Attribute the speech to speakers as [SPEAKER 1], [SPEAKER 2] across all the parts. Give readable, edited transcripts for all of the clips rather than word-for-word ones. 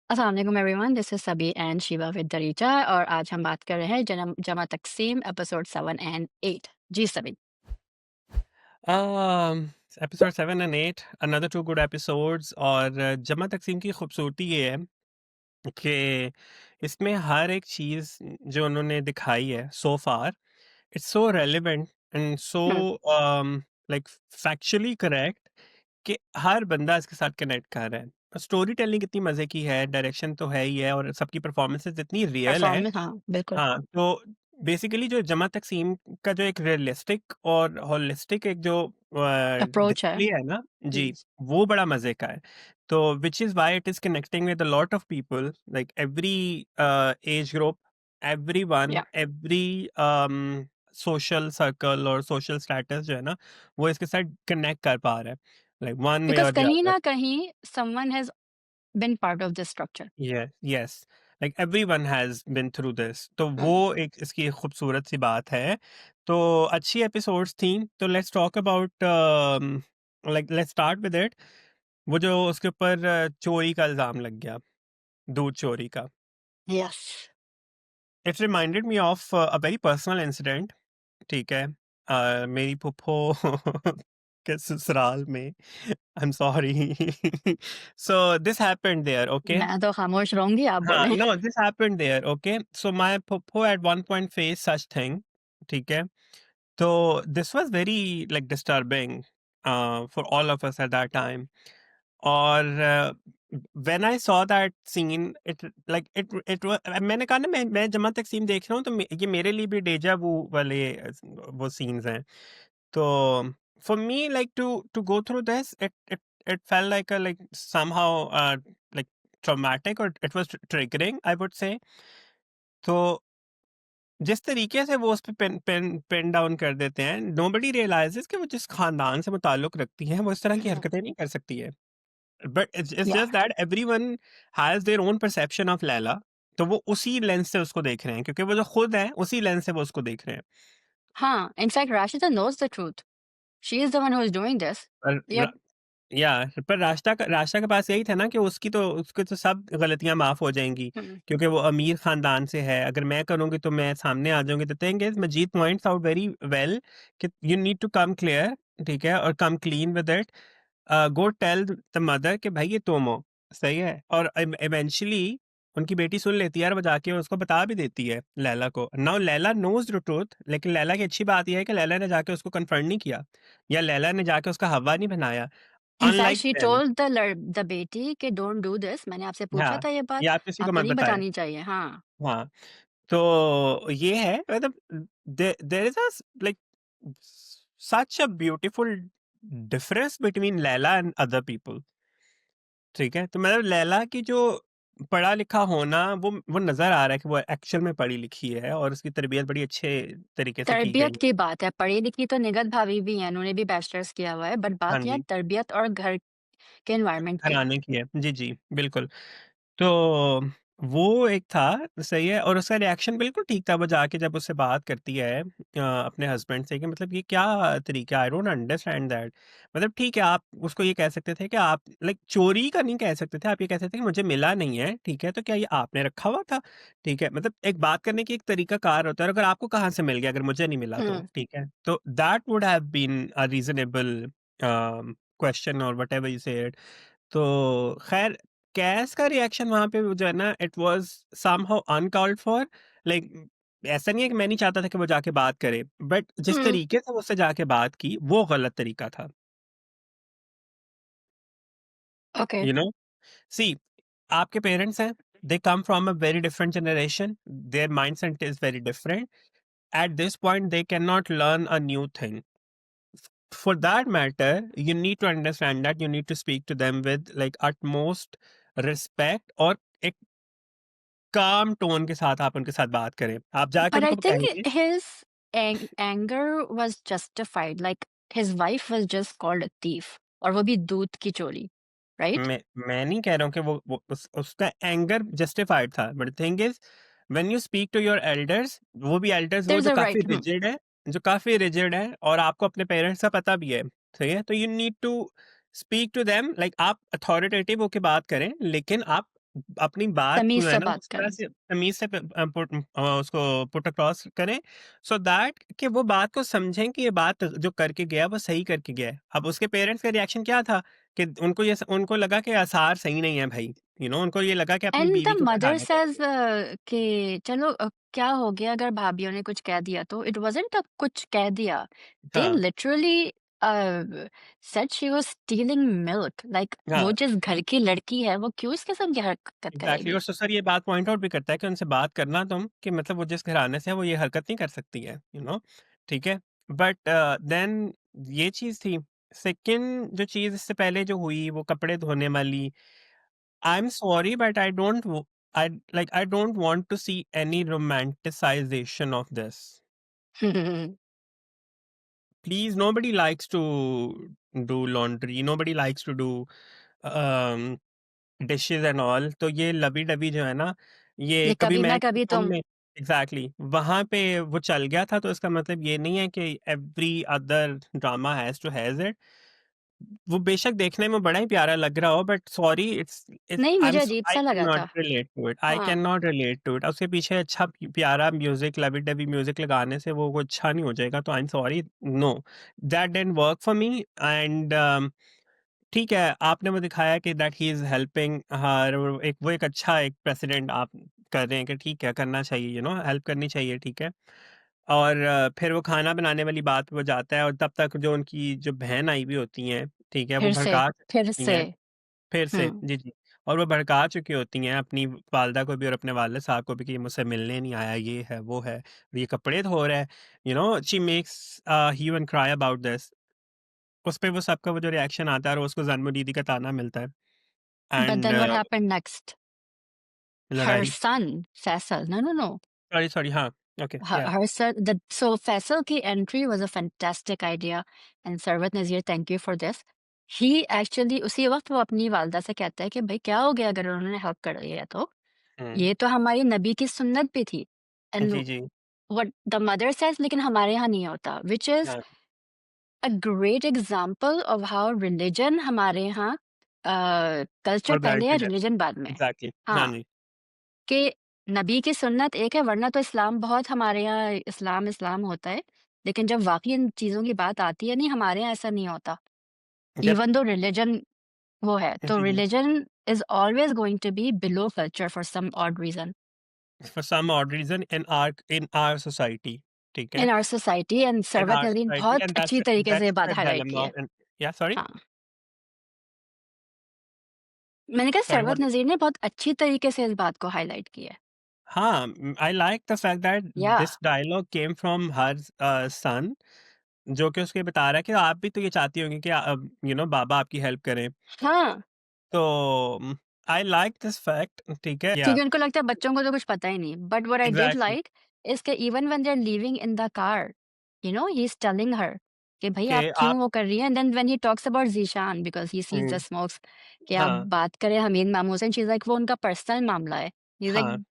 [SPEAKER 1] अस्सलाम वालेकुम everyone, this is सभी एंड शिवा विद दरीचा और आज हम बात कर रहे हैं जन्म जमा तकसीम एपिसोड 7 एंड 8। जी सभी।
[SPEAKER 2] Episode 7 and 8 another two good episodes. और जमा तकसीम की खूबसूरती ये है कि इसमें हर एक चीज़ जो उन्होंने दिखाई है so far, it's so relevant and so
[SPEAKER 1] hmm.
[SPEAKER 2] Like factually correct कि हर बंदा इसके साथ कनेक्ट कर रहा है। स्टोरी टेलिंग इतनी मज़े की है, डायरेक्शन तो है ही है, और सबकी परफॉर्मेंसेस इतनी रियल है।
[SPEAKER 1] परफॉर्मेंस, हाँ बिल्कुल।
[SPEAKER 2] हाँ, तो बेसिकली जो जमा तकसीम का जो एक रियलिस्टिक और होलिस्टिक एक जो
[SPEAKER 1] अप्रोच है।
[SPEAKER 2] डिस्प्ले है ना,
[SPEAKER 1] हम्म।
[SPEAKER 2] जी, वो बड़ा मज़े का है। तो which is why it is connecting with a lot of people, like every age group, everyone,
[SPEAKER 1] या
[SPEAKER 2] एवरी सोशल सर्कल और सोशल स्टेटस जो है ना, वो इसके साथ कनेक्ट कर पा रहा है, लाइक वन वे
[SPEAKER 1] बिकॉज
[SPEAKER 2] और द
[SPEAKER 1] कहीं
[SPEAKER 2] अदर।
[SPEAKER 1] ना कहीं someone has been part of this structure.
[SPEAKER 2] Yes, yes, like everyone has been through this, तो वो एक इसकी खूबसूरत सी बात है। तो अच्छी एपिसोड्स थी, तो let's talk about like let's start with it. वो जो उसके ऊपर चोरी का इल्ज़ाम लग गया, दूध चोरी का।
[SPEAKER 1] Yes.
[SPEAKER 2] It reminded me of a very personal incident, ठीक है? मेरी फूफो के ससुराल में, I am sorry. So this happened there, okay?
[SPEAKER 1] मैं तो खामोश रहूंगी, आप बोलें।
[SPEAKER 2] No, this happened there, okay? So my puppo at one point faced such thing, ठीक है? So this was very like disturbing for all of us at that time. और when I saw that scene, it was, मैंने कहा ना, मैं जमा तकसीम देख रहा हूँ, तो ये मेरे लिए भी डेजा वू वाले वो सीन्स हैं। तो for me, like to go through this, it felt like a like somehow like traumatic, or it was triggering, I would say. तो जिस तरीके से वो उस पे पेन डाउन कर देते हैं, नोबडी रियलाइजेस कि वो जिस खानदान से वो ताल्लुक रखती हैं, वो इस तरह की हरकतें नहीं कर सकती है। बट इट्स
[SPEAKER 1] या
[SPEAKER 2] just that everyone has their own perception of Laila. तो वो उसी लेंस से उसको देख रहे हैं, क्योंकि वो जो खुद है उसी लेंस से वो उसको देख रहे हैं।
[SPEAKER 1] हाँ, in fact Rashida knows the truth, she is the one who is doing this.
[SPEAKER 2] और या पर रास्ता के पास यही था ना कि उसकी तो सब गलतियां माफ हो जाएंगी, क्योंकि वो अमीर खानदान से है। अगर मैं करूंगी तो मैं सामने आ जाऊंगी। The thing is, Majeed points out very well कि you need to come clear, ठीक है, और come clean with it. Go tell the mother कि भाई ये तुम हो, सही है। और इवेंचुअली उनकी बेटी सुन लेती है, और वो जाके उसको बता भी देती है लैला को। Now Laila knows the truth, लेकिन लैला की अच्छी बात यह है कि लैला ने जाके उसको कन्फर्म नहीं किया, या लैला ने जाके उसका हवा नहीं बनाया,
[SPEAKER 1] in fact
[SPEAKER 2] unlike
[SPEAKER 1] she
[SPEAKER 2] them.
[SPEAKER 1] Told the बेटी कि डोंट डू दिस, मैंने आपसे पूछा
[SPEAKER 2] हाँ,
[SPEAKER 1] था ये बात,
[SPEAKER 2] या आप किसी को
[SPEAKER 1] आपको
[SPEAKER 2] मत
[SPEAKER 1] नहीं
[SPEAKER 2] बताएं।
[SPEAKER 1] बतानी चाहिए। हाँ।
[SPEAKER 2] हाँ, तो ये है, मतलब there is a like such a beautiful difference between Laila and other people, ठीक है? तो मतलब लैला की जो पढ़ा लिखा होना, वो नजर आ रहा है कि वो एक्चुअल में पढ़ी लिखी है, और उसकी तरबियत बड़ी अच्छे तरीके से की
[SPEAKER 1] तरबियत
[SPEAKER 2] गई।
[SPEAKER 1] की बात है, पढ़ी-लिखी तो निगत भाभी भी हैं, उन्होंने भी बैचलर्स किया हुआ है, बट
[SPEAKER 2] हाँ
[SPEAKER 1] बात ये है
[SPEAKER 2] जी,
[SPEAKER 1] तरबियत और घर के एनवायरनमेंट की।
[SPEAKER 2] घराने की है, जी जी, बिल्कुल। तो वो एक था, सही है। और उसका रिएक्शन बिल्कुल ठीक था। वो जाके जब उससे बात करती है अपने हस्बैंड से कि मतलब ये क्या तरीका, आई डोंट अंडरस्टैंड दैट। मतलब ठीक है, आप उसको ये कह सकते थे कि आप लाइक चोरी का नहीं कह सकते थे, आप ये कह सकते थे कि मुझे मिला नहीं है, ठीक है, तो क्या ये आपने रखा हुआ था? ठीक है, मतलब एक बात करने की एक तरीका कार होता है। अगर आपको कहाँ से मिल गया, अगर मुझे नहीं मिला तो
[SPEAKER 1] हुँ।
[SPEAKER 2] ठीक है, तो that would have been a reasonable question और वट एवर यू सेड। तो खैर, कैस का रिएक्शन वहाँ पे वो जो है ना, it was somehow uncalled for. Like ऐसा नहीं है कि मैं नहीं चाहता था कि वो जाके बात करे, बट जिस
[SPEAKER 1] हुँ।
[SPEAKER 2] तरीके से वो उससे जाके बात की, वो गलत तरीका था।
[SPEAKER 1] ओके।
[SPEAKER 2] यू नो, सी, आपके पेरेंट्स हैं, they come from a very different generation, their mindset is very different. At this point they can not learn a new thing. For that matter, you need to understand that you need to speak to them with like utmost respect, और एक काम tone के साथ आप उनके साथ बात करें। आप जाके
[SPEAKER 1] बट आई
[SPEAKER 2] उनको
[SPEAKER 1] थिंक
[SPEAKER 2] कहेंगे।
[SPEAKER 1] His anger was justified, like his wife was just called a thief और वो भी दूध की चोरी, राइट?
[SPEAKER 2] मैं नहीं कह रहा हूँ कि वो उसका एंगर जस्टिफाइड था, but thing is, when you speak to your elders, वो भी एल्डर्स
[SPEAKER 1] देयर
[SPEAKER 2] वो
[SPEAKER 1] इज़
[SPEAKER 2] जो
[SPEAKER 1] अ
[SPEAKER 2] काफ़ी
[SPEAKER 1] राइट। हुँ।
[SPEAKER 2] रिजिड है, और आपको अपने पेरेंट्स का पता भी है, सही है? तो you need to speak to them like आप अथॉरिटेटिव होके बात करें, लेकिन आप अपनी बात को
[SPEAKER 1] तमीज़
[SPEAKER 2] जो है
[SPEAKER 1] से
[SPEAKER 2] ना
[SPEAKER 1] बात
[SPEAKER 2] उस तरह
[SPEAKER 1] करें।
[SPEAKER 2] से तमीज़ से उसको पुट अक्रॉस करें, सो दैट कि वो बात को समझें कि ये बात जो करके गया वो सही करके गया है। अब उसके पेरेंट्स का रिएक्शन क्या था कि उनको लगा कि आसार सही नहीं है भाई, उनको ये लगा कि अपनी
[SPEAKER 1] एंड द
[SPEAKER 2] बीवी को
[SPEAKER 1] मदर
[SPEAKER 2] पढ़ाना
[SPEAKER 1] सेज़
[SPEAKER 2] चाहिए।
[SPEAKER 1] कि चलो क्या हो गया अगर भाभीयों ने कुछ कह दिया तो? इट वाज़न्ट अ कुछ कह दिया। दे
[SPEAKER 2] हाँ,
[SPEAKER 1] literally said she was stealing milk like वो
[SPEAKER 2] हाँ।
[SPEAKER 1] जिस घर की लड़की है वो क्यों इस किस्म की हरकत
[SPEAKER 2] एग्ज़ैक्टली, और
[SPEAKER 1] करेगी?
[SPEAKER 2] ससुर ये बात पॉइंट आउट भी करता है कि उनसे बात करना तुम कि मतलब वो जिस घराने से है वो ये हरकत नहीं कर सकती है, ठीक है? बट देन ये चीज़ थी। सेकंड जो चीज़ इससे पहले जो हुई वो कपड़े धोने वाली, I am sorry but I don't want to see any romanticisation of this. Please, nobody likes to do laundry, nobody likes to do um dishes and all, तो ये लवी-डवी जो है ना, ये
[SPEAKER 1] ये
[SPEAKER 2] कभी
[SPEAKER 1] कभी ना
[SPEAKER 2] मैं किसी
[SPEAKER 1] कभी
[SPEAKER 2] फ़िल्म
[SPEAKER 1] तुम
[SPEAKER 2] में एग्ज़ैक्टली वहाँ पे वो चल गया था, तो इसका मतलब ये नहीं है कि every other drama has to has it. वो बेशक देखने में बड़ा ही प्यारा लग रहा हो, बट सॉरी, इट्स
[SPEAKER 1] नहीं
[SPEAKER 2] आई एम
[SPEAKER 1] मुझे
[SPEAKER 2] सो आई
[SPEAKER 1] अजीब-सा
[SPEAKER 2] कैन
[SPEAKER 1] लगा
[SPEAKER 2] नॉट
[SPEAKER 1] था।
[SPEAKER 2] Relate to it, I can
[SPEAKER 1] हाँ,
[SPEAKER 2] नॉट रिलेट टू इट। उसके पीछे अच्छा प्यारा म्यूज़िक, लवी-डवी म्यूज़िक लगाने से वो अच्छा नहीं हो जाएगा, तो I am sorry, no, that didn't work for me. And ठीक है, आपने वो दिखाया कि that he is helping her, वो एक अच्छा एक प्रेसिडेंट आप कर रहे हैं कि ठीक है, करना चाहिए, हेल्प करनी चाहिए, ठीक है। और फिर वो खाना बनाने वाली बात पे वो जाता है, और तब तक जो उनकी जो बहन आई हुई होती हैं, ठीक है, वो भड़का चुकी
[SPEAKER 1] फिर
[SPEAKER 2] होती
[SPEAKER 1] से।
[SPEAKER 2] हैं, फिर से
[SPEAKER 1] हुँ,
[SPEAKER 2] जी, जी। और वो भड़का चुकी होती हैं अपनी वालिदा को भी और अपने वालिद साहब को भी कि ये मुझसे मिलने नहीं आया, ये है, वो है, और ये कपड़े धो रहा है, she makes hue and cry about this. उसपे वो सबका वो जो रिएक्शन आता है और उसको ज़न्मू दीदी का ताना मिलता है।
[SPEAKER 1] But
[SPEAKER 2] and
[SPEAKER 1] then what happened next? हर
[SPEAKER 2] लड़ाई,
[SPEAKER 1] son Faisal no, no, no
[SPEAKER 2] sorry, sorry, हाँ, okay, yeah
[SPEAKER 1] her son the so Faisal की entry was a fantastic idea and Sarwat Nazir thank you for this. He actually उसी वक्त वो अपनी वालदा से कहता है कि भाई क्या हो गया अगर उन्होंने हेल्प कर दिया तो
[SPEAKER 2] हुँ,
[SPEAKER 1] ये तो हमारी नबी की सुन्नत भी थी
[SPEAKER 2] जी,
[SPEAKER 1] and
[SPEAKER 2] ji,
[SPEAKER 1] what the mother says लेकिन हमारे यहाँ नहीं होता which is
[SPEAKER 2] हाँ,
[SPEAKER 1] a great example of how religion हमारे यहाँ कल्चर पहले है
[SPEAKER 2] परवर्टेड है,
[SPEAKER 1] रिलीजन बाद में
[SPEAKER 2] एग्ज़ैक्टली, हाँ
[SPEAKER 1] हाँ
[SPEAKER 2] जी,
[SPEAKER 1] कि नबी की सुन्नत एक है वरना तो इस्लाम बहुत हमारे यहाँ इस्लाम इस्लाम होता है लेकिन जब वाकई इन चीज़ों की बात आती है नहीं हमारे यहाँ ऐसा नहीं होता
[SPEAKER 2] जब
[SPEAKER 1] इवन दो रिलीजन वो है तो
[SPEAKER 2] जी, जी,
[SPEAKER 1] religion is always going to be below culture for some odd reason
[SPEAKER 2] for some odd reason in our society, ठीक है,
[SPEAKER 1] in our society and
[SPEAKER 2] in
[SPEAKER 1] Sarwat
[SPEAKER 2] our
[SPEAKER 1] Nazir
[SPEAKER 2] society,
[SPEAKER 1] बहुत
[SPEAKER 2] एंड
[SPEAKER 1] अच्छी तरीके से ये
[SPEAKER 2] दैट्स
[SPEAKER 1] बात
[SPEAKER 2] द
[SPEAKER 1] हाईलाइट की
[SPEAKER 2] डायलेमा,
[SPEAKER 1] है
[SPEAKER 2] एंड या सॉरी?
[SPEAKER 1] हाँ मैंने कहा
[SPEAKER 2] सॉरी,
[SPEAKER 1] सरवत
[SPEAKER 2] व्हाट?
[SPEAKER 1] नजीर ने बहुत अच्छी तरीके से इस बात को हाईलाइट किया है
[SPEAKER 2] हाँ, I like the fact that
[SPEAKER 1] yeah
[SPEAKER 2] this dialogue came from her son, जो कि उसको ये बता रहा है कि आप भी तो ये चाहती होंगी कि बाबा आपकी हेल्प करें।
[SPEAKER 1] हाँ
[SPEAKER 2] तो आई लाइक दिस फैक्ट, ठीक है? या
[SPEAKER 1] क्योंकि उनको लगता है बच्चों को तो कुछ पता ही नहीं but what I did
[SPEAKER 2] exactly,
[SPEAKER 1] like is के even when they are living in the car he is telling her कि भाई आप
[SPEAKER 2] कि
[SPEAKER 1] क्यों
[SPEAKER 2] आप
[SPEAKER 1] वो कर रही हैं and then when he talks about Zeeshan because he sees the
[SPEAKER 2] hmm,
[SPEAKER 1] smokes कि आप
[SPEAKER 2] हाँ,
[SPEAKER 1] बात करें हमीद मामू से शी इज लाइक वो उनका पर्सनल मामला है ही इज लाइक
[SPEAKER 2] हाँ।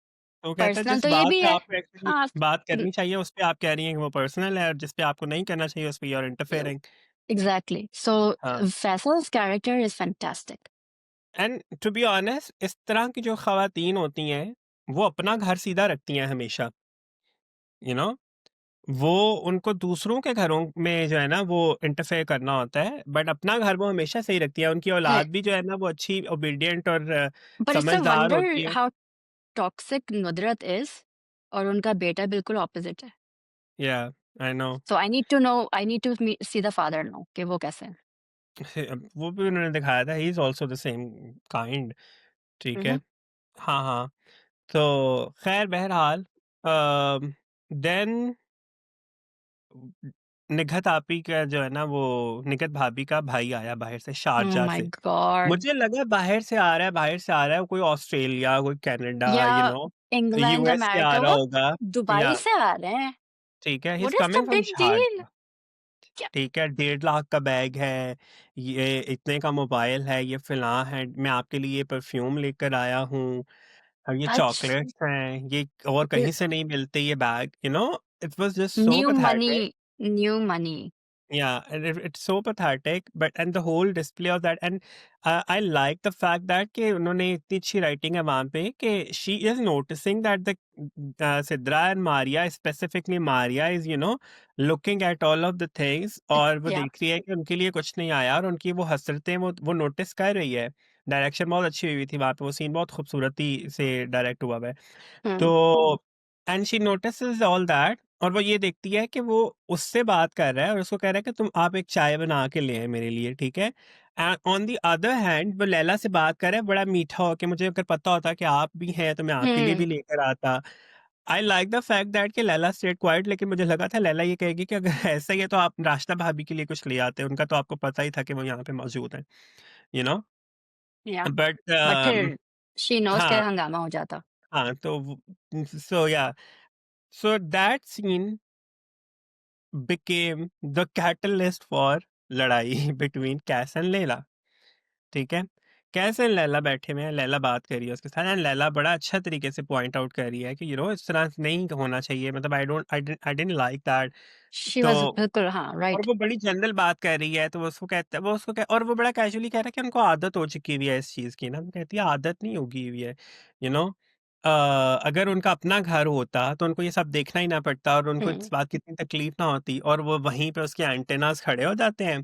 [SPEAKER 2] तो वो कहता है
[SPEAKER 1] पर्सनल
[SPEAKER 2] जिस
[SPEAKER 1] तो ये
[SPEAKER 2] बात
[SPEAKER 1] भी
[SPEAKER 2] पे
[SPEAKER 1] है
[SPEAKER 2] आपको एक्चुअली
[SPEAKER 1] हाँ
[SPEAKER 2] बात करनी चाहिए उस पे आप कह रही हैं कि वो पर्सनल है, और जिस पे आपको नहीं करना चाहिए उस पे you are interfering.
[SPEAKER 1] Exactly so
[SPEAKER 2] हाँ,
[SPEAKER 1] Faisal's character is fantastic
[SPEAKER 2] and to be honest इस तरह की जो ख़वातीन होती हैं, वो अपना घर सीधा रखती हैं हमेशा, यू नो? वो उनको दूसरों के घरों में जो है ना वो इंटरफेयर करना होता है, बट अपना घर वो हमेशा सही रखती है। उनकी औलाद भी जो है ना वो अच्छी ओबीडिएंट और
[SPEAKER 1] बट इट्स अ
[SPEAKER 2] समझदार
[SPEAKER 1] वंडर
[SPEAKER 2] होती है।
[SPEAKER 1] हाउ टॉक्सिक नुदरत इज और उनका बेटा बिल्कुल ऑपोजिट है
[SPEAKER 2] yeah, I know.
[SPEAKER 1] So I need to see the father no कि वो कैसे हैं
[SPEAKER 2] वो भी उन्होंने दिखाया था, he is also the same kind, ठीक है?
[SPEAKER 1] मम्म,
[SPEAKER 2] हाँ, हाँ। तो ख़ैर बहरहाल देन निघत आपी का जो है ना वो निघत भाभी का भाई आया बाहर से,
[SPEAKER 1] ओह
[SPEAKER 2] शारजाह
[SPEAKER 1] माय
[SPEAKER 2] से।
[SPEAKER 1] गॉड
[SPEAKER 2] मुझे लगा बाहर से आ रहा है, कोई ऑस्ट्रेलिया, कोई कनाडा,
[SPEAKER 1] या इंग्लैंड
[SPEAKER 2] यूएस से आ
[SPEAKER 1] अमेरिका
[SPEAKER 2] रहा
[SPEAKER 1] वो
[SPEAKER 2] होगा,
[SPEAKER 1] दुबई
[SPEAKER 2] या
[SPEAKER 1] से आ रहे हैं
[SPEAKER 2] ठीक है, he is
[SPEAKER 1] what is the
[SPEAKER 2] coming from
[SPEAKER 1] big deal
[SPEAKER 2] Sharjah, ठीक है, 1.5 लाख का बैग है, ये इतने का मोबाइल है, ये फ़िलाँ है, मैं आपके लिए ये परफ्यूम लेकर आया हूँ, और ये
[SPEAKER 1] सच
[SPEAKER 2] चॉकलेट्स हैं, ये और कहीं से नहीं मिलते ये bag, it was just so
[SPEAKER 1] new money
[SPEAKER 2] pathetic.
[SPEAKER 1] New money
[SPEAKER 2] Yeah, and it's so pathetic, but and the whole display of that, and I like the fact that कि उन्होंने इतनी अच्छी writing है वहाँ पे कि she is noticing that the Sidra and Maria, specifically Maria, is looking at all of the things, और वो
[SPEAKER 1] या
[SPEAKER 2] देख रही है कि उनके लिए कुछ नहीं आया, और उनकी वो हसरतें वो नोटिस कर रही है। डायरेक्शन बहुत अच्छी हुई थी वहाँ पे, वो सीन बहुत खूबसूरती से डायरेक्ट हुआ है।
[SPEAKER 1] हुँ,
[SPEAKER 2] तो and she notices all that, और वो ये देखती है कि वो उससे बात कर रहा है और उसको कह रहा है कि तुम आप एक चाय बना के ले आए मेरे लिए, ठीक है। And on the other hand वो लैला से बात कर रहा है बड़ा मीठा हो, कि मुझे अगर पता होता कि आप भी हैं तो मैं आपके लिए
[SPEAKER 1] हुँ,
[SPEAKER 2] भी लेकर आता। आई लाइक द फैक्ट दैट कि लैला स्टेड क्वाइट, लेकिन मुझे लगा था लैला ये कहेगी कि अगर ऐसा ही है तो आप रास्ता भाभी के लिए कुछ ले आते, उनका तो आपको पता ही था कि वो यहाँ पे मौजूद है, you know.
[SPEAKER 1] Yeah
[SPEAKER 2] but
[SPEAKER 1] but फिर शी नोज़ कि
[SPEAKER 2] हाँ,
[SPEAKER 1] हंगामा हो जाता।
[SPEAKER 2] हाँ, so yeah, so that scene became the catalyst for लड़ाई between कैस एंड लैला, ठीक है। कैस एंड लैला बैठे हुए हैं, लैला बात कर रही है उसके साथ, एंड लैला बड़ा अच्छा तरीके से पॉइंट आउट कर रही है कि इस तरह नहीं होना चाहिए, मतलब I didn't like that.
[SPEAKER 1] She
[SPEAKER 2] तो
[SPEAKER 1] वाज़ बिल्कुल हाँ,
[SPEAKER 2] और
[SPEAKER 1] राइट।
[SPEAKER 2] वो बड़ी जनरल बात कर रही है, तो वो उसको कह, और वो बड़ा कैजुअली कह रहा है कि उनको आदत हो चुकी हुई है इस चीज़ की ना। वो कहती है आदत नहीं होगी हुई है, यू नो अगर उनका अपना घर होता तो उनको ये सब देखना ही ना पड़ता और उनको
[SPEAKER 1] हुँ,
[SPEAKER 2] इस बात की इतनी तकलीफ ना होती, और वो वहीं पे उसके एंटेनास खड़े हो जाते हैं,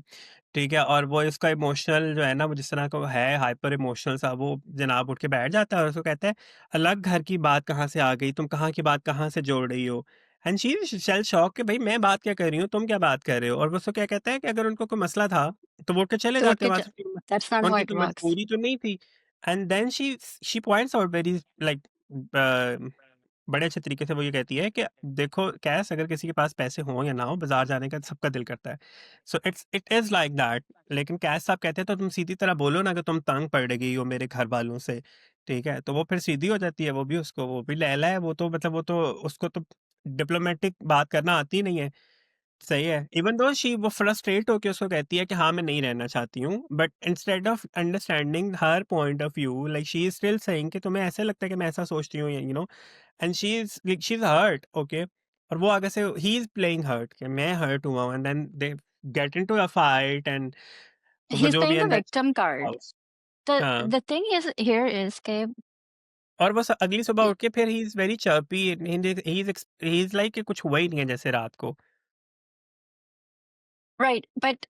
[SPEAKER 2] ठीक है। और वो इसका इमोशनल जो है ना, वो जिस तरह का वो है हाइपर इमोशनल सा, वो जनाब उठ के बैठ जाता है और उसको कहता है अलग घर की बात कहाँ से आ गई, तुम कहाँ की बात कहाँ से जोड़ रही हो। And she is shell shock कि भाई मैं बात क्या कर रही हूँ, तुम क्या बात कर रहे हो। और वो उसको क्या कहता है कि अगर उनको कोई मसला था तो वो उठ के चले
[SPEAKER 1] तो उठ
[SPEAKER 2] जाते
[SPEAKER 1] के
[SPEAKER 2] वहां
[SPEAKER 1] च
[SPEAKER 2] से,
[SPEAKER 1] दैट्स नॉट हाउ
[SPEAKER 2] उनकी
[SPEAKER 1] इट
[SPEAKER 2] कोई
[SPEAKER 1] वर्क्स।
[SPEAKER 2] मजबूरी तो नहीं थी। And then she points out very like बड़े अच्छे तरीके से वो ये कहती है कि देखो कैस, अगर किसी के पास पैसे हों या ना हो, बाजार जाने का सबका दिल करता है। So it is like that. लेकिन कैस साहब कहते हैं तो तुम सीधी तरह बोलो ना कि तुम तंग पड़ गई हो मेरे घर वालों से, ठीक है। तो वो फिर सीधी हो जाती है, वो भी उसको, वो भी लैला है, वो तो मतलब वो तो उसको तो डिप्लोमेटिक बात करना आती नहीं है। सही है। इवन दो शी वो फ्रस्ट्रेट होके उसको कहती है कि हाँ, मैं नहीं रहना चाहती हूँ, but instead of understanding her point of view, like she is still saying कि तुम्हें ऐसा लगता है कि मैं ऐसा सोचती हूँ, and she is hurt, okay. और वो आगे से ही इज प्लेइंग हर्ट कि मैं हर्ट हुआ हूँ, and then they get into a fight, and
[SPEAKER 1] he
[SPEAKER 2] वो
[SPEAKER 1] इज़
[SPEAKER 2] जो भी
[SPEAKER 1] playing the
[SPEAKER 2] and that's
[SPEAKER 1] victim card.
[SPEAKER 2] House.
[SPEAKER 1] The
[SPEAKER 2] हाँ,
[SPEAKER 1] the thing is here is के
[SPEAKER 2] और वो अगली सुबह उठ के फिर he is very chirpy, he is like कि कुछ हुआ ही नहीं है जैसे रात को।
[SPEAKER 1] Right but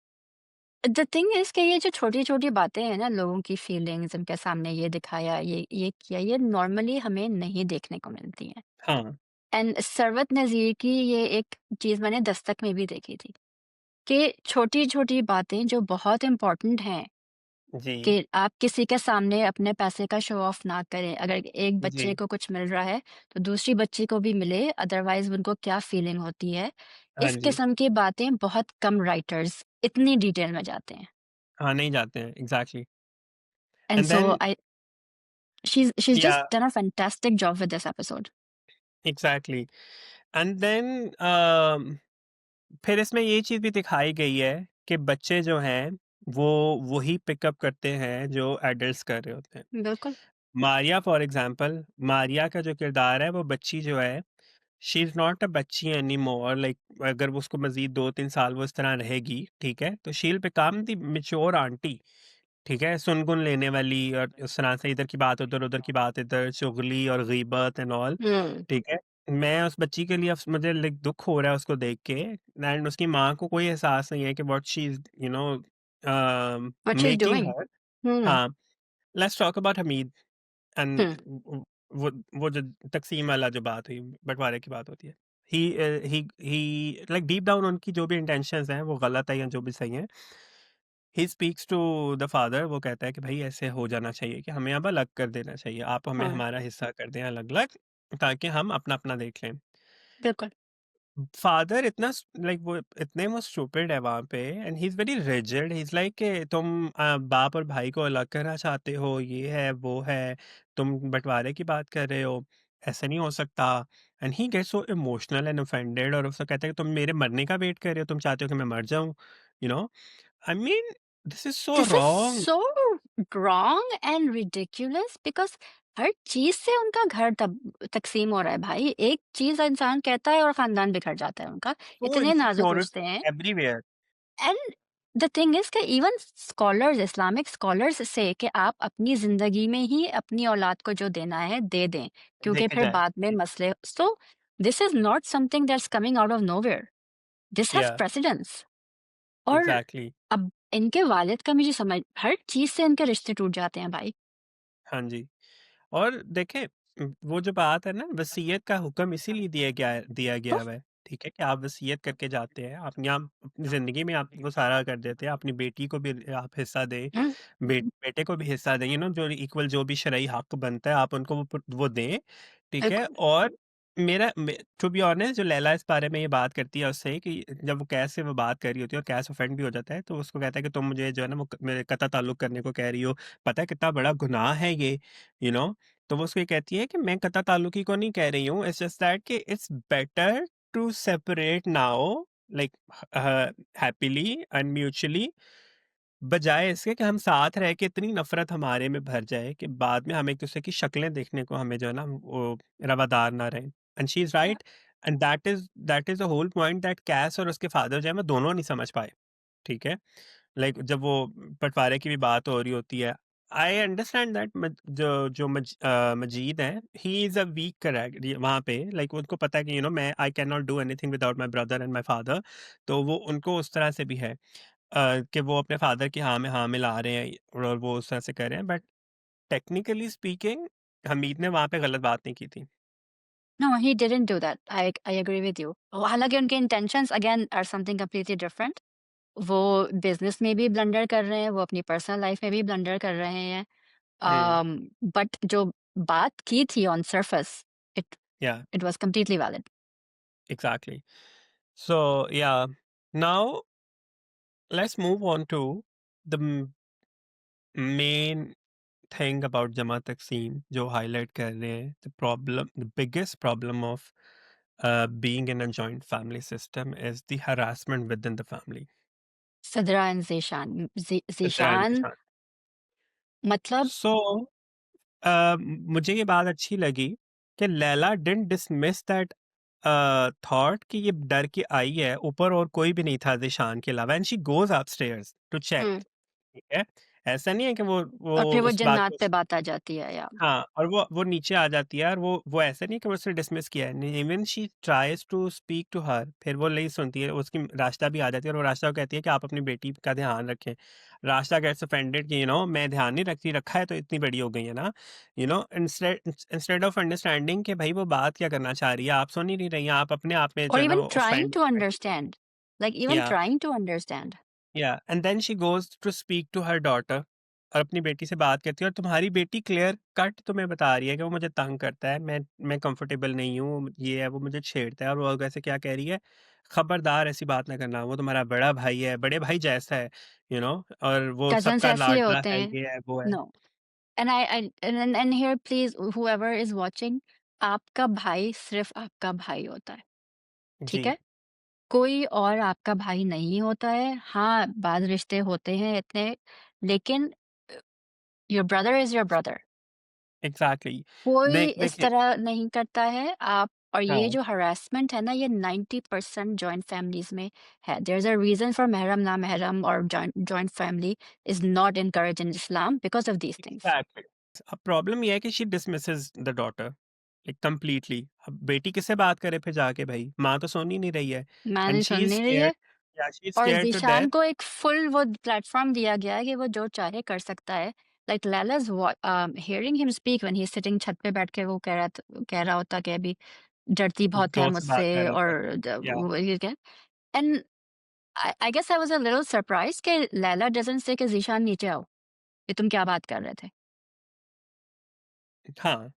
[SPEAKER 1] the thing is कि ये जो छोटी-छोटी बातें हैं ना लोगों की फीलिंग्स उनके सामने ये दिखाया, ये किया, ये नॉर्मली हमें नहीं देखने को मिलती हैं।
[SPEAKER 2] हाँ
[SPEAKER 1] एंड सरवत नज़ीर की ये एक चीज़ मैंने दस्तक में भी देखी थी कि छोटी-छोटी बातें जो बहुत इम्पोर्टेंट हैं
[SPEAKER 2] जी,
[SPEAKER 1] कि आप किसी के सामने अपने पैसे का शो ऑफ ना करें। अगर एक बच्चे
[SPEAKER 2] जी,
[SPEAKER 1] को कुछ मिल रहा है, तो दूसरी बच्ची को भी मिले, अदरवाइज़ उनको क्या फीलिंग होती है।
[SPEAKER 2] हाँ
[SPEAKER 1] इस
[SPEAKER 2] जी।
[SPEAKER 1] किस्म की बातें बहुत कम राइटर्स इतनी डिटेल में जाते हैं।
[SPEAKER 2] हाँ, नहीं जाते हैं, exactly.
[SPEAKER 1] And
[SPEAKER 2] and
[SPEAKER 1] so
[SPEAKER 2] then
[SPEAKER 1] I she's
[SPEAKER 2] yeah,
[SPEAKER 1] just done a fantastic job with this episode.
[SPEAKER 2] Exactly. And then फिर इसमें ये चीज़ भी दिखाई गई है कि बच्चे जो हैं, वो वही पिकअप करते हैं जो एडल्ट्स कर रहे होते हैं।
[SPEAKER 1] बिल्कुल।
[SPEAKER 2] मारिया फॉर एग्ज़ाम्पल, मारिया का जो किरदार है, वो बच्ची जो है, शी इज़ नॉट अ बच्ची एनीमोर, लाइक अगर वो उसको मज़ीद 2-3 साल वो इस तरह रहेगी, ठीक है? तो she will become the mature aunty. ठीक है, सुन-गुन लेने वाली, और उस तरह से इधर की बात उधर, उधर की बात इधर, चुगली और गीबत एंड ऑल,
[SPEAKER 1] हुँ।
[SPEAKER 2] ठीक है। मैं उस बच्ची के लिए मुझे लाइक दुःख हो रहा है उसको देख के, एंड उसकी माँ को कोई एहसास नहीं है कि what she is
[SPEAKER 1] what she is
[SPEAKER 2] making
[SPEAKER 1] doing.
[SPEAKER 2] Her.
[SPEAKER 1] Hmm,
[SPEAKER 2] हाँ, let's talk about Hamid and
[SPEAKER 1] hmm.
[SPEAKER 2] वो जो तकसीम वाला जो बात हुई, बँटवारे की बात होती है। ही लाइक डीप डाउन उनकी जो भी इंटेंशंस हैं, वो गलत है या जो भी सही है, he speaks to the father, वो कहता है कि भाई ऐसे हो जाना चाहिए कि हमें अब अलग कर देना चाहिए, आप हमें
[SPEAKER 1] हाँ,
[SPEAKER 2] हमारा हिस्सा कर दें अलग अलग, ताकि हम अपना अपना देख लें।
[SPEAKER 1] बिल्कुल।
[SPEAKER 2] फादर इतना लाइक वो इतने वो स्टूपिड है वहां पे, and he is very rigid, he is like कि तुम बाप और भाई को अलग करना चाहते हो, ये है वो है, तुम बंटवारे की बात कर रहे हो, ऐसा नहीं हो सकता। And he gets so emotional and offended, और उसको कहता है कि तुम मेरे मरने का वेट कर रहे हो, तुम चाहते हो कि मैं मर जाऊं, you know. I mean, this is so
[SPEAKER 1] this is
[SPEAKER 2] wrong.
[SPEAKER 1] So wrong and ridiculous because हर चीज़ से उनका घर तब तक़सीम हो रहा है भाई। एक चीज़ इंसान कहता है और ख़ानदान बिखर जाता है उनका।
[SPEAKER 2] सो
[SPEAKER 1] इतने नाज़ुक
[SPEAKER 2] इनसिक्योरिटी
[SPEAKER 1] रिश्ते हैं।
[SPEAKER 2] Everywhere.
[SPEAKER 1] And the thing is कि इवन स्कॉलर्स, इस्लामिक स्कॉलर्स से कि आप अपनी जिंदगी में ही अपनी औलाद को जो देना है दे दें, क्योंकि
[SPEAKER 2] देखा
[SPEAKER 1] फिर
[SPEAKER 2] जाए।
[SPEAKER 1] बाद में मसले, so this is not something that's coming out of nowhere, this has
[SPEAKER 2] या,
[SPEAKER 1] प्रेसिडेंस। और
[SPEAKER 2] एग्ज़ैक्टली।
[SPEAKER 1] अब इनके वालिद का मुझे समझ, हर चीज से इनके रिश्ते टूट जाते हैं भाई।
[SPEAKER 2] हाँ जी। और देखें, वो जो बात है ना, वसीयत का हुक्म इसीलिए दिया
[SPEAKER 1] तो
[SPEAKER 2] गया हुआ है, ठीक है? कि आप वसीयत करके जाते हैं, आप अपनी ज़िंदगी में आप वो सारा कर देते हैं, अपनी बेटी को भी आप हिस्सा दें,
[SPEAKER 1] हम्म,
[SPEAKER 2] बेटे को भी हिस्सा दें, जो इक्वल जो भी शरई हक बनता है, आप उनको वो दें, ठीक है?
[SPEAKER 1] बिल्कुल।
[SPEAKER 2] और टू बी ऑनेस्ट, जो लैला इस बारे में ये बात करती है उससे, कि जब वो कैस से वो बात कर रही होती है और कैस ऑफेंड भी हो जाता है, तो उसको कहता है कि तुम मुझे जो है ना वो मेरे कता ताल्लुक करने को कह रही हो, पता है कितना बड़ा गुनाह है ये, यू नो तो वो उसको ये कहती है कि मैं कता ताल्लुकी को नहीं कह रही हूँ, इट्स जस्ट दैट कि it's better to separate now, like happily and mutually, बजाय इसके कि हम साथ रह के इतनी नफरत हमारे में भर जाए कि बाद में हम एक दूसरे की शक्लें देखने को हमें जो है ना वो रवादार ना रहे। And she is right. And that is the whole point, that Kais और उसके फादर जो है वो दोनों नहीं समझ पाए, ठीक है? लाइक जब वो बँटवारे की भी बात हो रही होती है, आई अंडरस्टैंड दैट मजीद है, he is a weak character वहाँ पे, लाइक उनको पता है कि मैं I can not do anything without my brother and my father, तो वो उनको उस तरह से भी है कि वो अपने फादर की हाँ में हाँ मिला रहे हैं और वो उस तरह से कर रहे हैं, बट टेक्निकली स्पीकिंग हमीद ने वहाँ पे गलत बात नहीं की थी।
[SPEAKER 1] No, he didn't do that, I agree with you. हालांकि उनके intentions again are something completely different. वो बिजनेस में भी ब्लंडर कर रहे हैं, वो अपनी पर्सनल लाइफ में भी ब्लंडर कर रहे हैं।
[SPEAKER 2] हुँ,
[SPEAKER 1] बट जो बात की थी on surface, it
[SPEAKER 2] yeah,
[SPEAKER 1] it was completely valid.
[SPEAKER 2] Exactly. So yeah, now let's move on to the main thing about Jama Taqseem जो हाईलाइट कर रहे हैं, the biggest problem of being in a joint family system is the harassment within the family.
[SPEAKER 1] सदरा and Zeeshan, Zeeshan
[SPEAKER 2] Transition.
[SPEAKER 1] मतलब
[SPEAKER 2] So मुझे ये बात अच्छी लगी कि Laila didn't dismiss that thought कि ये डर के आई है, ऊपर और कोई भी नहीं था ज़ीशान के अलावा, and she goes upstairs to check,
[SPEAKER 1] hmm,
[SPEAKER 2] ठीक है? ऐसा नहीं है कि वो
[SPEAKER 1] और फिर वो
[SPEAKER 2] उस बात
[SPEAKER 1] जन्नत
[SPEAKER 2] को,
[SPEAKER 1] पे बात आ जाती है या
[SPEAKER 2] हाँ, और वो नीचे आ जाती है, और वो ऐसा नहीं कि वो उसे डिसमिस किया है, even she tries to speak to her, फिर वो नहीं सुनती है, उसकी राशिदा भी आ जाती है और वो राशिदा को कहती है कि आप अपनी बेटी का ध्यान रखें। राशिदा गेट्स ऑफेंडेड कि मैं ध्यान नहीं रखती, रखा है तो इतनी बड़ी हो गई है ना, इंस्टेड ऑफ अंडरस्टैंडिंग कि भाई वो बात क्या करना चाह रही है, आप सुन ही नहीं रही हैं, आप अपने आप में जो
[SPEAKER 1] और
[SPEAKER 2] है ना
[SPEAKER 1] इवन
[SPEAKER 2] वो
[SPEAKER 1] ट्राइंग
[SPEAKER 2] ऑफेंड
[SPEAKER 1] टू
[SPEAKER 2] हो गई।
[SPEAKER 1] Understand, like even
[SPEAKER 2] yeah
[SPEAKER 1] trying to understand.
[SPEAKER 2] Yeah and then she goes to speak to her daughter, और अपनी बेटी से बात करती है, और तुम्हारी बेटी क्लियर कट तुम्हें बता रही है कि वो मुझे तंग करता है, मैं कंफर्टेबल नहीं हूँ, ये है, वो मुझे छेड़ता है, और वो वैसे क्या कह रही है, खबरदार ऐसी बात ना करना, वो तुम्हारा बड़ा भाई है, बड़े भाई जैसा है, और वो
[SPEAKER 1] कज़न्स
[SPEAKER 2] सबका
[SPEAKER 1] ऐसे
[SPEAKER 2] लाडला
[SPEAKER 1] होते
[SPEAKER 2] है,
[SPEAKER 1] हैं।
[SPEAKER 2] ये है, वो है।
[SPEAKER 1] No, and I and here please whoever is watching, आपका भाई सिर्फ़ आपका भाई होता है, ठीक
[SPEAKER 2] जी,
[SPEAKER 1] है? कोई और आपका भाई नहीं होता है। हाँ, बाद रिश्ते होते हैं इतने, लेकिन your brother is your brother.
[SPEAKER 2] Exactly.
[SPEAKER 1] कोई इस
[SPEAKER 2] देखिए,
[SPEAKER 1] तरह नहीं करता है। आप और ये
[SPEAKER 2] हाँ,
[SPEAKER 1] जो हरासमेंट है ना, ये 90% जॉइंट फैमिलीज़ में है। There is a reason for महरम ना महरम और joint joint family is not encouraged in Islam because of these things.
[SPEAKER 2] Exactly. अब प्रॉब्लम ये है कि she dismisses the daughter, like completely. अब बेटी किससे बात करे फिर जाके भाई? माँ तो सुन ही नहीं रही है,
[SPEAKER 1] मैंने
[SPEAKER 2] एंड शी
[SPEAKER 1] सुन
[SPEAKER 2] इज़
[SPEAKER 1] नहीं रही
[SPEAKER 2] स्केयर्ड,
[SPEAKER 1] है।
[SPEAKER 2] या शी इज़
[SPEAKER 1] और
[SPEAKER 2] स्केयर्ड टू
[SPEAKER 1] ज़ीशान
[SPEAKER 2] डेथ।
[SPEAKER 1] को एक फुल वो प्लेटफ़ॉर्म दिया गया है कि वो जो चाहे कर सकता है। Like Laila's hearing him speak when he is sitting छत पे बैठ के वो कह रहा होता कि अभी डरती बहुत है
[SPEAKER 2] दोस्त से बात
[SPEAKER 1] मुझसे,
[SPEAKER 2] कर रहा था।
[SPEAKER 1] और
[SPEAKER 2] या
[SPEAKER 1] वो ये क्या, and I guess I was a little surprised कि लैला डज़न्ट से कि ज़ीशान नीचे आओ, ये तुम क्या बात कर रहे थे?
[SPEAKER 2] हाँ,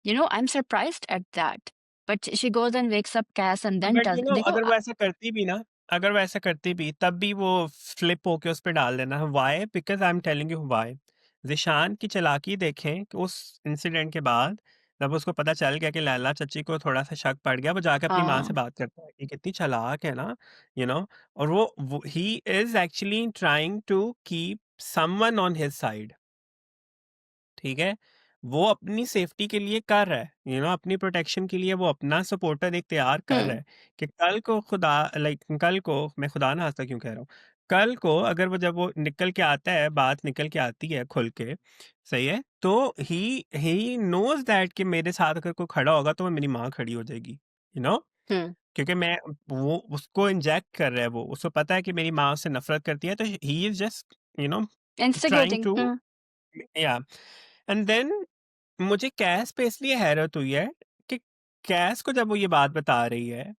[SPEAKER 1] I am surprised at that, but she goes and wakes up Qais and then
[SPEAKER 2] but
[SPEAKER 1] does देखो
[SPEAKER 2] अगर वो ऐसा करती भी ना, अगर वो ऐसा करती भी, तब भी वो फ्लिप होके उस पे डाल देना। Why? Because I am telling you why. Zeeshan की चालाकी देखें कि उस इंसिडेंट के बाद जब उसको पता चल गया कि लैला चाची को थोड़ा-सा शक पड़ गया, वो जाके अपनी माँ से
[SPEAKER 1] हाँ,
[SPEAKER 2] बात करता है। ये कितनी चालाक है ना, यू नो और वो he is actually trying to keep someone on his side, ठीक है? वो अपनी सेफ्टी के लिए कर रहा है, अपनी प्रोटेक्शन के लिए वो अपना सपोर्टर एक तैयार कर रहा
[SPEAKER 1] हुँ,
[SPEAKER 2] है कि कल को खुदा लाइक कल को मैं खुदा ना खास्ता क्यों कह रहा हूँ, कल को अगर वो जब वो निकल के आता है, बात निकल के आती है खुल के, सही है, तो ही नोज़ दैट कि मेरे साथ अगर कोई खड़ा होगा तो वो मेरी माँ खड़ी हो जाएगी, यू नो
[SPEAKER 1] हुँ।
[SPEAKER 2] क्योंकि मैं वो उसको इंजेक्ट कर रहा है वो, उसको पता है कि मेरी माँ उससे नफ़रत करती है, तो he is just you know trying
[SPEAKER 1] instigating.
[SPEAKER 2] To
[SPEAKER 1] hmm,
[SPEAKER 2] yeah and then मुझे कैस पे इसलिए हैरत हुई है कि कैस को जब वो ये बात बता रही है,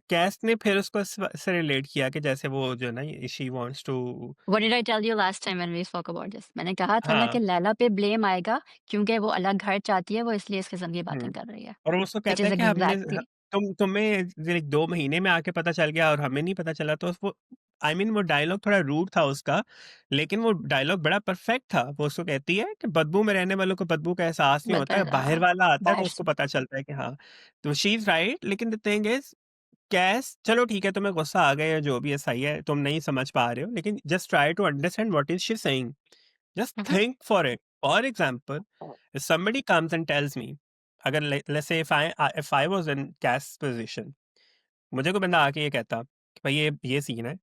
[SPEAKER 2] कैस ने फिर उसको से रिलेट किया कि जैसे वो जो है ना she wants to
[SPEAKER 1] what did I tell you last time when we spoke about this? मैंने कहा था ना
[SPEAKER 2] हाँ,
[SPEAKER 1] कि लैला पे ब्लेम आएगा क्योंकि वो अलग घर चाहती है, वो इसलिए इस किस्म की बातें
[SPEAKER 2] हुँ।
[SPEAKER 1] कर रही है।
[SPEAKER 2] और वो उसको
[SPEAKER 1] व्हिच
[SPEAKER 2] कहता है
[SPEAKER 1] इज़
[SPEAKER 2] कि हमने
[SPEAKER 1] एग्ज़ैक्टली
[SPEAKER 2] तुम्हें 2 महीने में आके पता चल गया और हमें नहीं पता चला, तो वो वो डायलॉग थोड़ा रूड था उसका, लेकिन वो डायलॉग बड़ा परफेक्ट था। वो उसको कहती है कि बदबू में रहने वालों को बदबू का एहसास नहीं होता है, बाहर वाला आता है तो
[SPEAKER 1] बाहर
[SPEAKER 2] उसको
[SPEAKER 1] से।
[SPEAKER 2] पता चलता है कि हाँ, तो शी इज़ राइट, लेकिन द थिंग इज़ कैस चलो ठीक है, तुम्हें गुस्सा आ गया या जो भी है सही है, तुम नहीं समझ पा रहे हो, लेकिन just try to understand what is she saying, just
[SPEAKER 1] hmm, hmm.
[SPEAKER 2] Think for it. For example, if somebody comes and tells me, अगर let's say if I was in Cass position, मुझे कोई बंदा आके ये कहता कि भाई ये सीन है,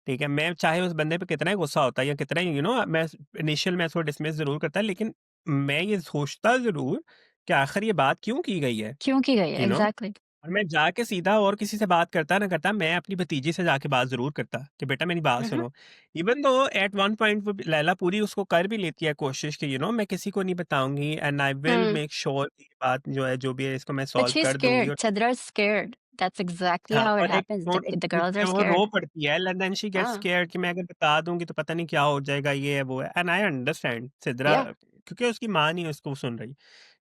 [SPEAKER 2] ठीक है? मैं चाहे उस बंदे पे कितना ही गुस्सा होता या कितना ही मैं इनिशियल में इसको डिसमिस ज़रूर करता, लेकिन मैं ये सोचता ज़रूर कि आखिर ये बात क्यों की गई है,
[SPEAKER 1] क्यों की गई है?
[SPEAKER 2] You no?
[SPEAKER 1] एग्ज़ैक्टली।
[SPEAKER 2] और मैं जाके सीधा और किसी से बात करता ना करता, मैं अपनी भतीजी से जाके बात ज़रूर करता कि बेटा मेरी बात
[SPEAKER 1] हुँ, हुँ।
[SPEAKER 2] सुनो। Even though eight one point वो लैला पूरी उसको कर भी लेती है कोशिश कि मैं किसी को नहीं बताऊँगी and I will
[SPEAKER 1] hmm,
[SPEAKER 2] make sure ये बात जो है, जो भी है इसको मैं
[SPEAKER 1] बट
[SPEAKER 2] सॉल्व
[SPEAKER 1] शी इज़
[SPEAKER 2] कर दूँगी
[SPEAKER 1] स्कैर्ड,
[SPEAKER 2] और
[SPEAKER 1] Sadra is scared. That's exactly
[SPEAKER 2] हाँ,
[SPEAKER 1] how it
[SPEAKER 2] और एक
[SPEAKER 1] happens.
[SPEAKER 2] वो
[SPEAKER 1] The girls are
[SPEAKER 2] जब वो रो
[SPEAKER 1] scared.
[SPEAKER 2] पड़ती है एंड देन शी गेट्स
[SPEAKER 1] हाँ,
[SPEAKER 2] स्कैर्ड कि मैं अगर बता दूँगी तो पता नहीं क्या हो जाएगा, ये है, वो है एंड आई अंडरस्टैंड सिद्रा
[SPEAKER 1] या
[SPEAKER 2] क्योंकि उसकी माँ नहीं उसको सुन रही,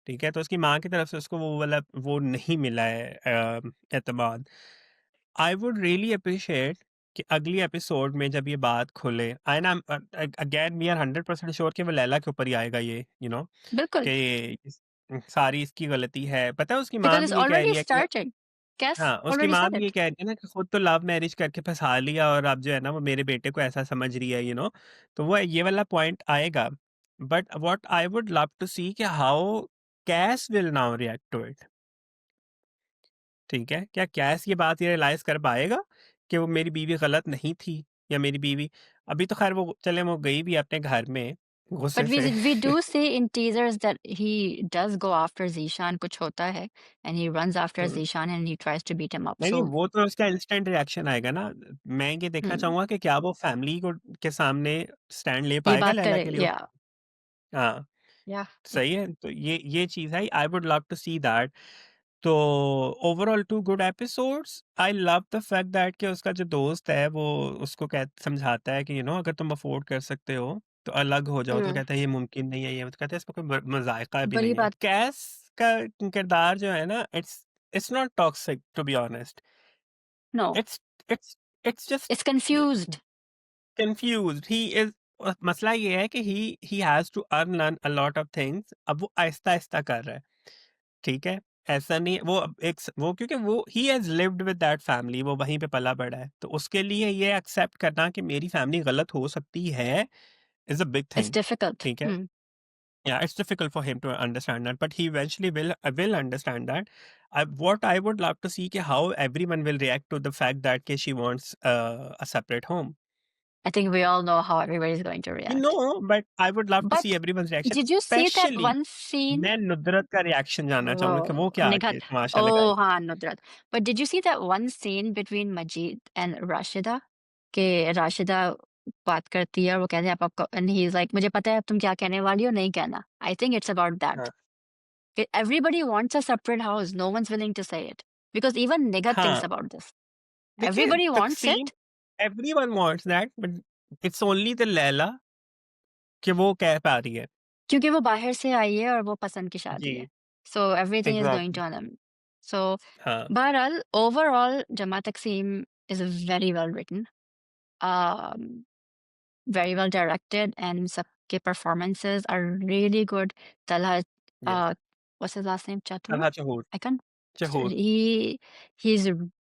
[SPEAKER 2] ठीक है? तो उसकी माँ की तरफ से उसको वो वाला वो नहीं मिला है एतमाद। आई वुड रियली अप्रिशिएट कि अगली एपिसोड में जब ये बात खुले I am again we are 100% sure कि वो लैला के ऊपर ही आएगा ये
[SPEAKER 1] बिल्कुल,
[SPEAKER 2] कि सारी इसकी गलती है, पता है उसकी माँ
[SPEAKER 1] because it's
[SPEAKER 2] भी ये कह रही
[SPEAKER 1] already
[SPEAKER 2] है कि
[SPEAKER 1] started. Cass
[SPEAKER 2] हाँ, उसकी
[SPEAKER 1] already
[SPEAKER 2] माँ
[SPEAKER 1] said
[SPEAKER 2] भी ये
[SPEAKER 1] it.
[SPEAKER 2] कह रही है ना कि खुद तो लव मैरिज करके फंसा लिया और अब जो है ना वो मेरे बेटे को ऐसा समझ रही है, तो वो ये वाला पॉइंट आएगा, but what I would love to see कि how Cass will now react to it. ठीक है? क्या कैस ये बात ये रियलाइज़ कर पाएगा कि वो मेरी बीवी गलत नहीं थी या मेरी बीवी अभी तो ख़ैर वो चलें वो गई भी है अपने घर में
[SPEAKER 1] But
[SPEAKER 2] गुस्से से।
[SPEAKER 1] we do see in teasers that he does go after Zishan, कुछ होता है, and he runs after
[SPEAKER 2] hmm.
[SPEAKER 1] Zishan and he tries to beat him up.
[SPEAKER 2] नहीं, नहीं
[SPEAKER 1] So,
[SPEAKER 2] वो तो उसका इंस्टेंट रिएक्शन आएगा ना। मैं ये देखना
[SPEAKER 1] hmm,
[SPEAKER 2] चाहूँगा कि क्या वो फैमिली को के सामने स्टैंड ले
[SPEAKER 1] ये
[SPEAKER 2] पाएगा
[SPEAKER 1] बात
[SPEAKER 2] लैला
[SPEAKER 1] करे,
[SPEAKER 2] के लिए?
[SPEAKER 1] yeah,
[SPEAKER 2] हाँ।
[SPEAKER 1] yeah.
[SPEAKER 2] सही है, तो ये चीज़ है, I would love to see that. तो overall 2 good episodes. I love the fact that कि उसका जो दोस्त है वो उसको समझाता है कि अगर तुम अफ़ोर्ड कर सकते हो तो अलग हो जाओ, तो
[SPEAKER 1] Hmm.
[SPEAKER 2] कहता है ये मुमकिन नहीं है, ये तो कहता है इसमें कोई मज़ायक़ा भी
[SPEAKER 1] बड़ी
[SPEAKER 2] नहीं है।
[SPEAKER 1] बात,
[SPEAKER 2] कैस का किरदार जो है ना it's not toxic to be honest.
[SPEAKER 1] no,
[SPEAKER 2] it's it's it's just
[SPEAKER 1] it's confused.
[SPEAKER 2] Confused he is मसला ये है कि he has to learn a lot of things. अब वो आहिस्ता-आहिस्ता कर रहा है। ठीक है? ऐसा नहीं वो अब एक स वो क्योंकि वो he has lived with that family, वो वहीं पे पला-बड़ा है। तो उसके लिए ये एक्सेप्ट करना कि मेरी फैमिली गलत हो सकती है, is a big
[SPEAKER 1] It's
[SPEAKER 2] thing.
[SPEAKER 1] difficult.
[SPEAKER 2] ठीक है?
[SPEAKER 1] Hmm.
[SPEAKER 2] Yeah, it's difficult for him to understand that, but he eventually will understand that. What I would love to see कि how everyone will react to the fact that कि she wants a separate home.
[SPEAKER 1] I think we all know how everybody's going to
[SPEAKER 2] We
[SPEAKER 1] react.
[SPEAKER 2] know, but I would love to see
[SPEAKER 1] But
[SPEAKER 2] everyone's reaction,
[SPEAKER 1] did you see that
[SPEAKER 2] especially
[SPEAKER 1] one scene?
[SPEAKER 2] मैं नुदरत का reaction जानना चाहूँगा कि
[SPEAKER 1] Oh,
[SPEAKER 2] वो क्या
[SPEAKER 1] Nighat.
[SPEAKER 2] आके तमाशा
[SPEAKER 1] Oh,
[SPEAKER 2] लगाएगी।
[SPEAKER 1] हाँ, Nusrat. But did you see that one scene between Majid and Rashida? कि राशिदा बात करती है और वो कहते हैं आप and he's like मुझे पता है अब तुम क्या कहने वाली हो नहीं कहना. I think it's about that.
[SPEAKER 2] हाँ,
[SPEAKER 1] कि everybody wants a separate house. No one's willing to say it because even Nighat thinks
[SPEAKER 2] हाँ,
[SPEAKER 1] about this.
[SPEAKER 2] देखिए
[SPEAKER 1] Everybody
[SPEAKER 2] the
[SPEAKER 1] wants
[SPEAKER 2] scene
[SPEAKER 1] it
[SPEAKER 2] everyone wants that but it's only the Laila कि वो कह पा रही है।
[SPEAKER 1] क्योंकि वो बाहर से आई है और वो पसंद की शादी है.
[SPEAKER 2] जी,
[SPEAKER 1] So everything is going
[SPEAKER 2] exactly
[SPEAKER 1] to on him. So
[SPEAKER 2] हाँ,
[SPEAKER 1] बहरहाल overall Jama Taksim is very well written. Um, very well directed and सबके performances are really good. Talha,
[SPEAKER 2] yes
[SPEAKER 1] what's his last name? Chatur?
[SPEAKER 2] Talha चहूर
[SPEAKER 1] I can't.
[SPEAKER 2] चहूर
[SPEAKER 1] He he's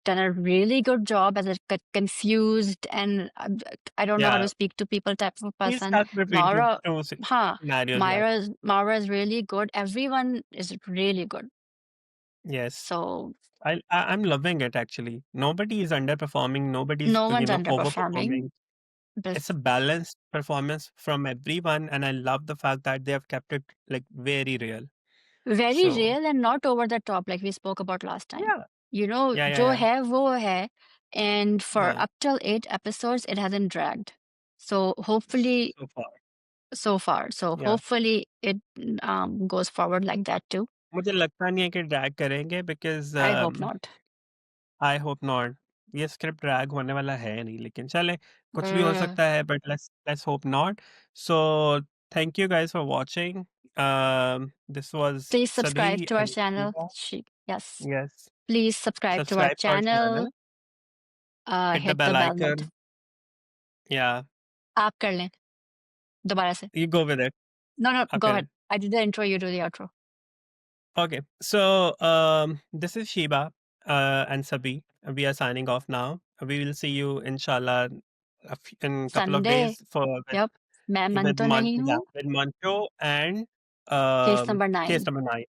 [SPEAKER 1] done a really good job as a confused and I don't know how
[SPEAKER 2] Yeah,
[SPEAKER 1] to speak to people type of
[SPEAKER 2] he's
[SPEAKER 1] person.
[SPEAKER 2] stuck between
[SPEAKER 1] Maura,
[SPEAKER 2] two
[SPEAKER 1] huh?
[SPEAKER 2] scenarios. Yeah.
[SPEAKER 1] Maura is really good. Everyone is really good.
[SPEAKER 2] Yes.
[SPEAKER 1] So
[SPEAKER 2] I'm loving it actually. Nobody is underperforming. Nobody's
[SPEAKER 1] no one's underperforming.
[SPEAKER 2] overperforming.
[SPEAKER 1] But
[SPEAKER 2] It's a balanced performance from everyone, and I love the fact that they have kept it like very real.
[SPEAKER 1] very
[SPEAKER 2] So
[SPEAKER 1] real and not over the top like we spoke about last time.
[SPEAKER 2] yeah,
[SPEAKER 1] You know,
[SPEAKER 2] yeah, yeah,
[SPEAKER 1] jo
[SPEAKER 2] yeah,
[SPEAKER 1] hai wo hai, and for
[SPEAKER 2] yeah.
[SPEAKER 1] up till 8 episodes, it hasn't dragged. So hopefully,
[SPEAKER 2] So far,
[SPEAKER 1] so far, so
[SPEAKER 2] yeah.
[SPEAKER 1] hopefully it goes forward like that too.
[SPEAKER 2] मुझे लगता नहीं है कि drag करेंगे because
[SPEAKER 1] I hope not.
[SPEAKER 2] I hope not. ये script drag होने वाला है नहीं, लेकिन चलें, कुछ भी हो
[SPEAKER 1] Uh,
[SPEAKER 2] सकता है, but let's let's hope not. So thank you guys for watching. This was
[SPEAKER 1] please
[SPEAKER 2] सभी
[SPEAKER 1] subscribe to our
[SPEAKER 2] एंड
[SPEAKER 1] channel.
[SPEAKER 2] Shiva.
[SPEAKER 1] Yes,
[SPEAKER 2] yes,
[SPEAKER 1] please subscribe to our
[SPEAKER 2] subscribe to our
[SPEAKER 1] channel.
[SPEAKER 2] Channel, hit the
[SPEAKER 1] Hit the
[SPEAKER 2] bell
[SPEAKER 1] bell not.
[SPEAKER 2] Icon. या
[SPEAKER 1] आप कर लें दोबारा से.
[SPEAKER 2] You go with it.
[SPEAKER 1] No, no, go
[SPEAKER 2] okay,
[SPEAKER 1] ahead. I did the intro, you do the outro.
[SPEAKER 2] okay. So this is Shiba and Sabi. We are signing off now. We will see you inshallah in couple of
[SPEAKER 1] Sunday.
[SPEAKER 2] days for
[SPEAKER 1] Yep. मैं मन
[SPEAKER 2] with
[SPEAKER 1] तो नहीं
[SPEAKER 2] Yeah,
[SPEAKER 1] हूँ.
[SPEAKER 2] with Mancho and
[SPEAKER 1] Case number
[SPEAKER 2] case
[SPEAKER 1] 9.
[SPEAKER 2] number 9.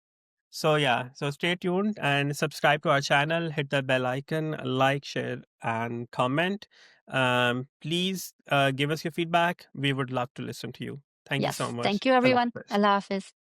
[SPEAKER 2] So yeah, so stay tuned and subscribe to our channel, hit the bell icon, like, share, and comment. Please give us your feedback. We would love to listen to you. Thank you so
[SPEAKER 1] Yes.
[SPEAKER 2] much.
[SPEAKER 1] Thank you,
[SPEAKER 2] Allah
[SPEAKER 1] everyone.
[SPEAKER 2] Hafiz.
[SPEAKER 1] Allah Hafiz.